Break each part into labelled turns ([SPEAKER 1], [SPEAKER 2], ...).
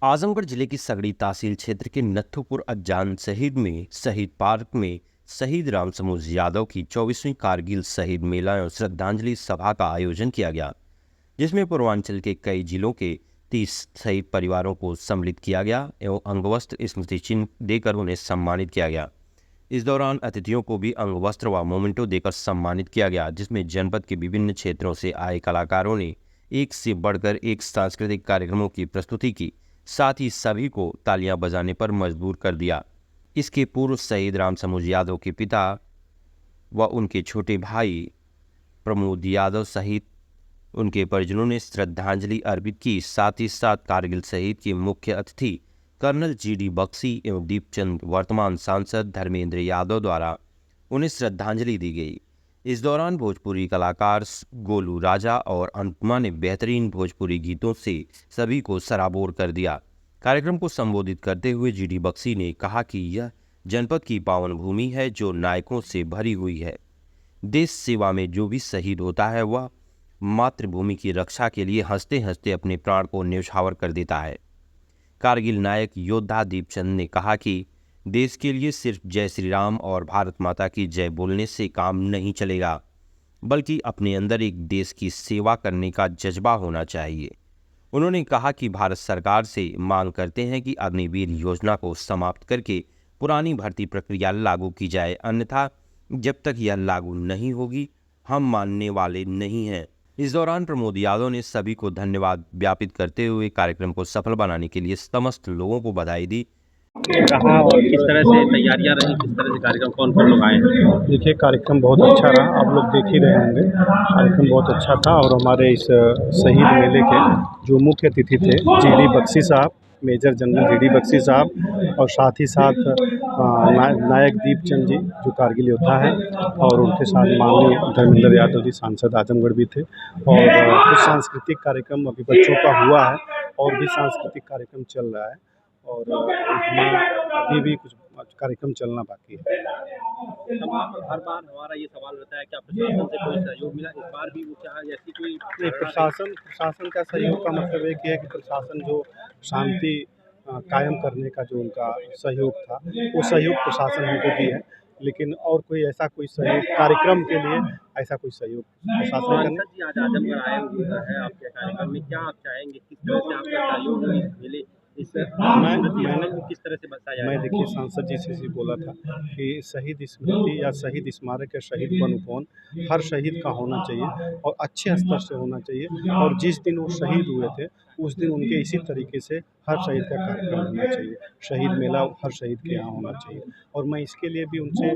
[SPEAKER 1] आजमगढ़ जिले की सगड़ी तहसील क्षेत्र के नत्थुपुर अजान शहीद में शहीद पार्क में शहीद राम समूज यादव की 24वीं कारगिल शहीद मेला एवं श्रद्धांजलि सभा का आयोजन किया गया, जिसमें पूर्वांचल के कई जिलों के 30 शहीद परिवारों को सम्मिलित किया गया एवं अंगवस्त्र स्मृति चिन्ह देकर उन्हें सम्मानित किया गया। इस दौरान अतिथियों को भी अंगवस्त्र व मोमेंटो देकर सम्मानित किया गया, जिसमें जनपद के विभिन्न क्षेत्रों से आए कलाकारों ने एक से बढ़कर एक सांस्कृतिक कार्यक्रमों की प्रस्तुति की, साथ ही सभी को तालियां बजाने पर मजबूर कर दिया। इसके पूर्व शहीद राम समूज यादव के पिता व उनके छोटे भाई प्रमोद यादव सहित उनके परिजनों ने श्रद्धांजलि अर्पित की। साथ ही साथ कारगिल शहीद के मुख्य अतिथि कर्नल GD बख्शी एवं दीपचंद वर्तमान सांसद धर्मेंद्र यादव द्वारा उन्हें श्रद्धांजलि दी गई। इस दौरान भोजपुरी कलाकार गोलू राजा और अनुपमा ने बेहतरीन भोजपुरी गीतों से सभी को सराबोर कर दिया। कार्यक्रम को संबोधित करते हुए GD बख्शी ने कहा कि यह जनपद की पावन भूमि है जो नायकों से भरी हुई है। देश सेवा में जो भी शहीद होता है वह मातृभूमि की रक्षा के लिए हंसते हंसते अपने प्राण को न्यौछावर कर देता है। कारगिल नायक योद्धा दीपचंद ने कहा कि देश के लिए सिर्फ जय श्री राम और भारत माता की जय बोलने से काम नहीं चलेगा, बल्कि अपने अंदर एक देश की सेवा करने का जज्बा होना चाहिए। उन्होंने कहा कि भारत सरकार से मांग करते हैं कि अग्निवीर योजना को समाप्त करके पुरानी भर्ती प्रक्रिया लागू की जाए, अन्यथा जब तक यह लागू नहीं होगी हम मानने वाले नहीं हैं। इस दौरान प्रमोद यादव ने सभी को धन्यवाद ज्ञापित करते हुए कार्यक्रम को सफल बनाने के लिए समस्त लोगों को बधाई दी।
[SPEAKER 2] कहा और किस तरह से तैयारियां रही, किस तरह से कार्यक्रम कौन लोग आए हैं?
[SPEAKER 3] देखिए, कार्यक्रम बहुत अच्छा रहा, आप लोग देख ही रहे होंगे। कार्यक्रम बहुत अच्छा था और हमारे इस शहीद मेले के जो मुख्य अतिथि थे GD बख्शी साहब, मेजर जनरल GD बख्शी साहब, और साथ ही साथ नायक दीपचंद जी जो कारगिल योद्धा है, और उनके साथ माननीय धर्मेंद्र यादव जी सांसद आजमगढ़ भी थे। और कुछ सांस्कृतिक कार्यक्रम अभी बच्चों का हुआ है और भी सांस्कृतिक कार्यक्रम चल रहा है, और अभी भी कुछ कार्यक्रम चलना बाकी है।
[SPEAKER 2] हर बार हमारा ये सवाल रहता है, क्या प्रशासन से कोई सहयोग मिला? इस बार भी वो क्या ऐसी कोई
[SPEAKER 3] प्रशासन का सहयोग का मतलब एक ही है कि प्रशासन जो शांति कायम करने का जो उनका सहयोग था वो सहयोग प्रशासन हमको दी है, लेकिन और कोई ऐसा कोई सहयोग कार्यक्रम के लिए ऐसा कोई सहयोग प्रशासन का
[SPEAKER 2] जी आज आजमगढ़ आए हुए हैं आपके कार्यक्रम में, क्या आप चाहेंगे किस तरह से आपका सहयोग मिले? मैंने किस तरह से बताया?
[SPEAKER 3] मैं देखिए सांसद जी से बोला था कि शहीद स्मृति या शहीद स्मारक या शहीद वन उपवन हर शहीद का होना चाहिए और अच्छे स्तर से होना चाहिए, और जिस दिन वो शहीद हुए थे उस दिन उनके इसी तरीके से हर शहीद का कार्यक्रम होना चाहिए, शहीद मेला हर शहीद के यहाँ होना चाहिए। और मैं इसके लिए भी उनसे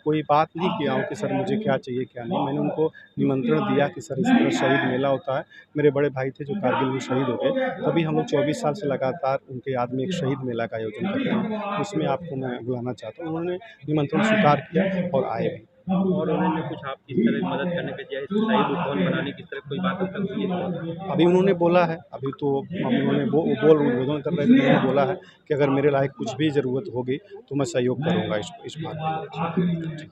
[SPEAKER 3] कोई बात नहीं किया हूँ कि सर मुझे क्या चाहिए क्या नहीं। मैंने उनको निमंत्रण दिया कि सर इस तरह शहीद मेला होता है, मेरे बड़े भाई थे जो कारगिल में शहीद हो गए, तभी हम लोग 24 साल से लगातार उनके याद में एक शहीद मेला का आयोजन करते हैं, उसमें आपको मैं बुलाना चाहता हूँ। उन्होंने निमंत्रण स्वीकार किया और आए भी।
[SPEAKER 2] और उन्होंने कुछ आपकी इस तरह मदद करने के लिए शहीद उपवन बनाने की तरफ कोई बात की है?
[SPEAKER 3] अभी उन्होंने बोला है, अभी तो उन्होंने उद्बोधन कर रहे थे, उन्होंने बोला है कि अगर मेरे लायक कुछ भी ज़रूरत होगी तो मैं सहयोग करूँगा इस बात में।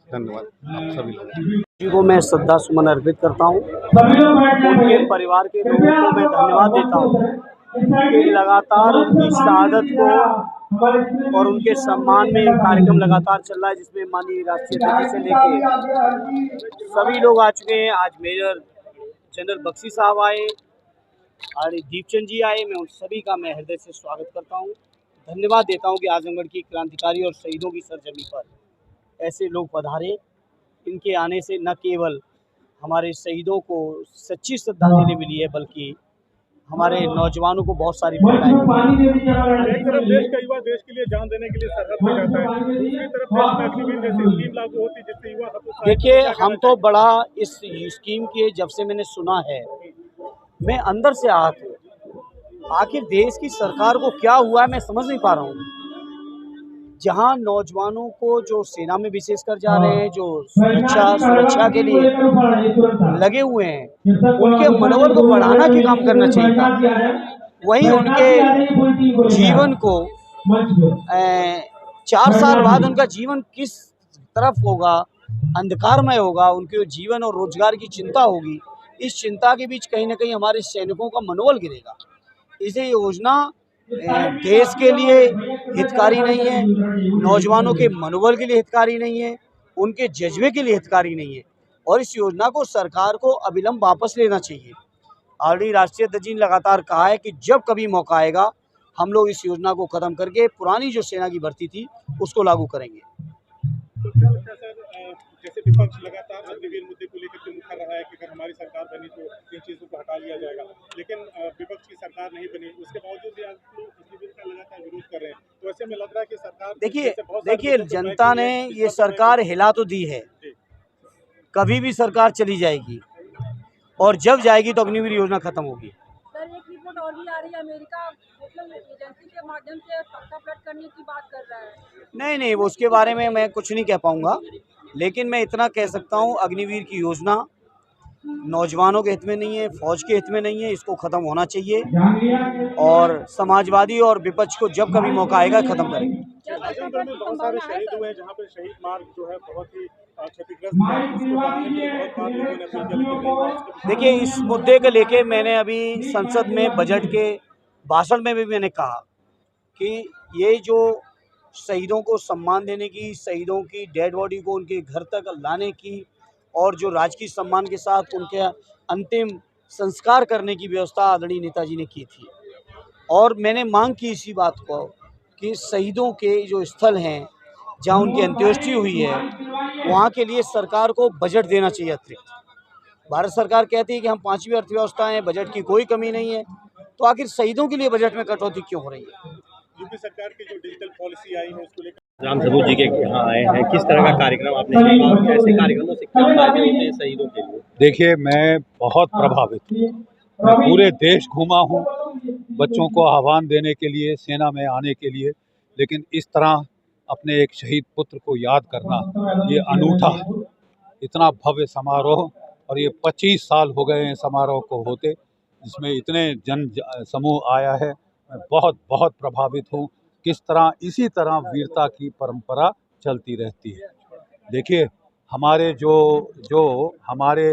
[SPEAKER 3] धन्यवाद आप सभी लोगों
[SPEAKER 4] जी को मैं श्रद्धा सुमन अर्पित करता हूँ। उनके परिवार के लोगों को मैं धन्यवाद देता हूँ कि लगातार उनकी शहादत को और उनके सम्मान में कार्यक्रम लगातार चल रहा है, जिसमें माननीय राष्ट्रीय अध्यक्ष से लेके सभी लोग आ चुके हैं। आज मेजर जनरल बख्शी साहब आए और दीपचंद जी आए। मैं उन सभी का मैं हृदय से स्वागत करता हूं, धन्यवाद देता हूं कि आजमगढ़ की क्रांतिकारी और शहीदों की सरजमी पर ऐसे लोग पधारे। इनके आने से न केवल हमारे शहीदों को सच्ची श्रद्धांजलि मिली है, बल्कि हमारे नौजवानों को बहुत सारी
[SPEAKER 3] एक तरफ देश का युवा देश के लिए जान देने के लिए सरहद पे जाता है, दूसरी तरफ देश में अग्निवीर जैसी स्कीम लागू होती है जिससे युवा
[SPEAKER 4] देखिए, हम तो बड़ा इस स्कीम के जब से मैंने सुना है मैं अंदर से आहत हूँ। आखिर देश की सरकार को क्या हुआ है मैं समझ नहीं पा रहा हूँ। जहाँ नौजवानों को जो सेना में विशेषकर जा रहे हैं, जो सुरक्षा के लिए लगे हुए हैं, उनके मनोबल को बढ़ाना की काम करना चाहिए था। वहीं उनके जीवन को 4 साल बाद उनका जीवन किस तरफ होगा, अंधकारमय होगा, उनके जीवन और रोजगार की चिंता होगी। इस चिंता के बीच कहीं ना कहीं हमारे सैनिकों का मनोबल गिरेगा। इसे योजना देश के लिए हितकारी नहीं है, नौजवानों के मनोबल के लिए हितकारी नहीं है, उनके जज्बे के लिए हितकारी नहीं है और इस योजना को सरकार को अविलंब वापस लेना चाहिए। ऑलरेडी राष्ट्रीय अध्यक्ष जी ने लगातार कहा है कि जब कभी मौका आएगा हम लोग इस योजना को ख़त्म करके पुरानी जो सेना की भर्ती थी उसको लागू करेंगे।
[SPEAKER 5] तो क्या लगता है सर, जैसे विपक्ष लगातार अग्निवीर मुद्दे को लेकर के मुखर रहा है कि अगर हमारी सरकार बनी तो इन चीज़ों को हटा लिया जाएगा, लेकिन विपक्ष की सरकार नहीं बनी, उसके बावजूद भी आज लोग अग्निवीर का लगातार विरोध कर रहे हैं। तो ऐसे में लग रहा है कि सरकार
[SPEAKER 4] देखिए जनता ने ये सरकार हिला तो दी है, कभी भी सरकार चली जाएगी और जब जाएगी तो अग्निवीर योजना खत्म होगी।
[SPEAKER 6] सर एक रिपोर्ट और भी आ रही है, अमेरिका मतलब एजेंसी के माध्यम से तख्ता फ्लैट करने की बात कर रहा है।
[SPEAKER 4] नहीं वो उसके बारे में मैं कुछ नहीं कह पाऊँगा, लेकिन मैं इतना कह सकता हूँ अग्निवीर की योजना नौजवानों के हित में नहीं है, फौज के हित में नहीं है, इसको ख़त्म होना चाहिए और समाजवादी और विपक्ष को जब कभी मौका आएगा ख़त्म करेंगे।
[SPEAKER 5] आजमगढ़ में बहुत सारे शहीद हुए हैं जहाँ पे शहीद मार्ग जो है बहुत ही क्षतिग्रस्त है, उसको बनाने के लिए बहुत बार लोगों ने अपील की, लेकिन नहीं।
[SPEAKER 4] देखिए इस मुद्दे को लेके मैंने अभी संसद में बजट के भाषण में भी मैंने कहा कि ये जो शहीदों को सम्मान देने की, शहीदों की डेड बॉडी को उनके घर तक लाने की और जो राजकीय सम्मान के साथ उनके अंतिम संस्कार करने की व्यवस्था आदरणीय नेताजी ने की थी और मैंने मांग की इसी बात को कि शहीदों के जो स्थल हैं जहां उनकी अंत्येष्टि हुई है वहां के लिए सरकार को बजट देना चाहिए अतिरिक्त। भारत सरकार कहती है कि हम 5वीं अर्थव्यवस्था हैं, बजट की कोई कमी नहीं है, तो आखिर शहीदों के लिए बजट में कटौती क्यों हो रही है?
[SPEAKER 5] यूपी सरकार की जो डिजिटल पॉलिसी आई है उसको लेकर
[SPEAKER 2] राम सबूत जी के यहाँ आए हैं, किस तरह का कार्यक्रम आपने देखा और कैसे कार्यक्रमों से क्या फायदे होते हैं शहीदों के लिए?
[SPEAKER 7] देखिए मैं बहुत प्रभावित हूँ, मैं पूरे देश घूमा हूँ बच्चों को आह्वान देने के लिए, सेना में आने के लिए, लेकिन इस तरह अपने एक शहीद पुत्र को याद करना ये अनूठा, इतना भव्य समारोह और ये 25 साल हो गए हैं समारोह को होते, जिसमें इतने जन समूह आया है। मैं बहुत बहुत प्रभावित हूँ किस तरह इसी तरह वीरता की परंपरा चलती रहती है। देखिए हमारे जो हमारे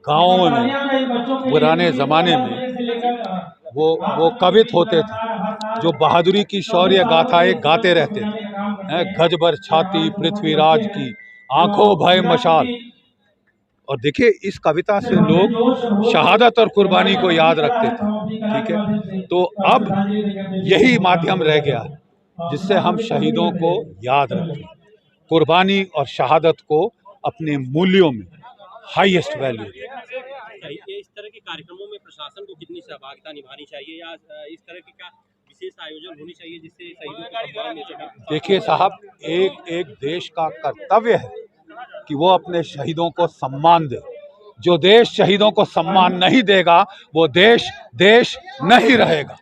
[SPEAKER 7] गाँवों में पुराने ज़माने में वो कवित होते थे जो बहादुरी की शौर्य गाथाएं गाते रहते थे, गजबर छाती पृथ्वीराज की आंखों भय मशाल। और देखिए इस कविता से लोग शहादत और कुर्बानी को याद रखते थे, ठीक है। तो अब यही माध्यम रह गया जिससे हम शहीदों को याद रखें, कुर्बानी और शहादत को अपने मूल्यों में हाईएस्ट वैल्यू।
[SPEAKER 2] इस तरह के कार्यक्रमों में प्रशासन को कितनी सहभागिता निभानी चाहिए या इस तरह के क्या विशेष आयोजन होनी चाहिए जिससे शहीदों को सम्मान मिल सके?
[SPEAKER 7] देखिए साहब, एक देश का कर्तव्य है कि वो अपने शहीदों को सम्मान दे। जो देश शहीदों को सम्मान नहीं देगा वो देश नहीं रहेगा।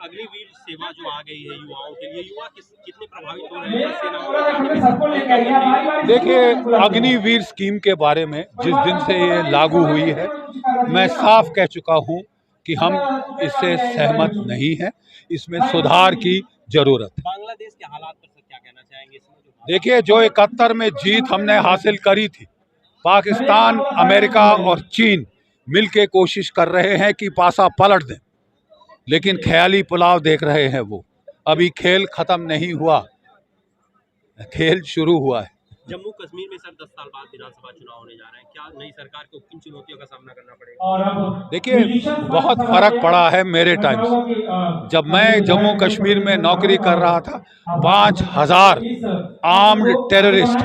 [SPEAKER 2] अग्निवीर सेवा जो आ गई है युवाओं के लिए, युवा कितने प्रभावित हो रहे हैं सेनाओं में?
[SPEAKER 7] देखिए अग्निवीर स्कीम के बारे में जिस दिन से ये लागू हुई है मैं साफ कह चुका हूँ कि हम इससे सहमत नहीं हैं, इसमें सुधार की जरूरत है।
[SPEAKER 2] बांग्लादेश के हालात पर क्या कहना चाहेंगे इसमें?
[SPEAKER 7] देखिए जो 71 में जीत हमने हासिल करी थी, पाकिस्तान, अमेरिका और चीन मिलके कोशिश कर रहे हैं कि पासा पलट दें, लेकिन ख्याली पुलाव देख रहे हैं वो। अभी खेल खत्म नहीं हुआ, खेल शुरू हुआ है।
[SPEAKER 2] जम्मू कश्मीर में सर 10 साल बाद विधानसभा चुनाव होने जा रहे हैं, क्या नई सरकार को किन चुनौतियों का सामना करना पड़ेगा?
[SPEAKER 7] देखिए बहुत फर्क पड़ा है मेरे टाइम से। जब मैं जम्मू कश्मीर में नौकरी कर रहा था 5000 आर्म्ड टेररिस्ट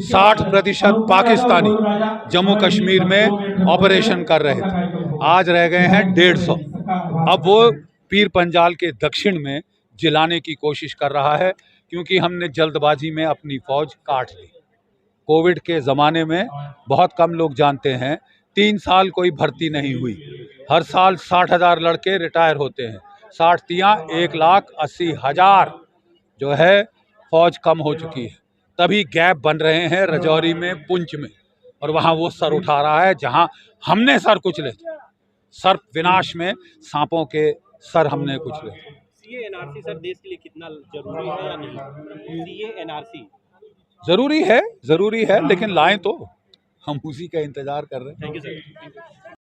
[SPEAKER 7] 60% पाकिस्तानी जम्मू कश्मीर में ऑपरेशन कर रहे थे, आज रह गए हैं 150। अब वो पीर पंजाल के दक्षिण में जिलाने की कोशिश कर रहा है क्योंकि हमने जल्दबाजी में अपनी फौज काट ली। कोविड के ज़माने में बहुत कम लोग जानते हैं 3 साल कोई भर्ती नहीं हुई, हर साल 60,000 लड़के रिटायर होते हैं, 60 तियाँ 1,80,000 जो है फौज कम हो चुकी है। तभी गैप बन रहे हैं रजौरी में, पुंछ में, और वहाँ वो सर उठा रहा है जहाँ हमने सर कुचले थे। सर्प विनाश में सांपों के सर हमने कुचले थे।
[SPEAKER 2] सीए एनआरसी सर देश के लिए कितना जरूरी है या नहीं? सीए एनआरसी
[SPEAKER 7] ज़रूरी है, लेकिन लाएं तो हम उसी का इंतज़ार कर रहे हैं।
[SPEAKER 2] Thank you sir.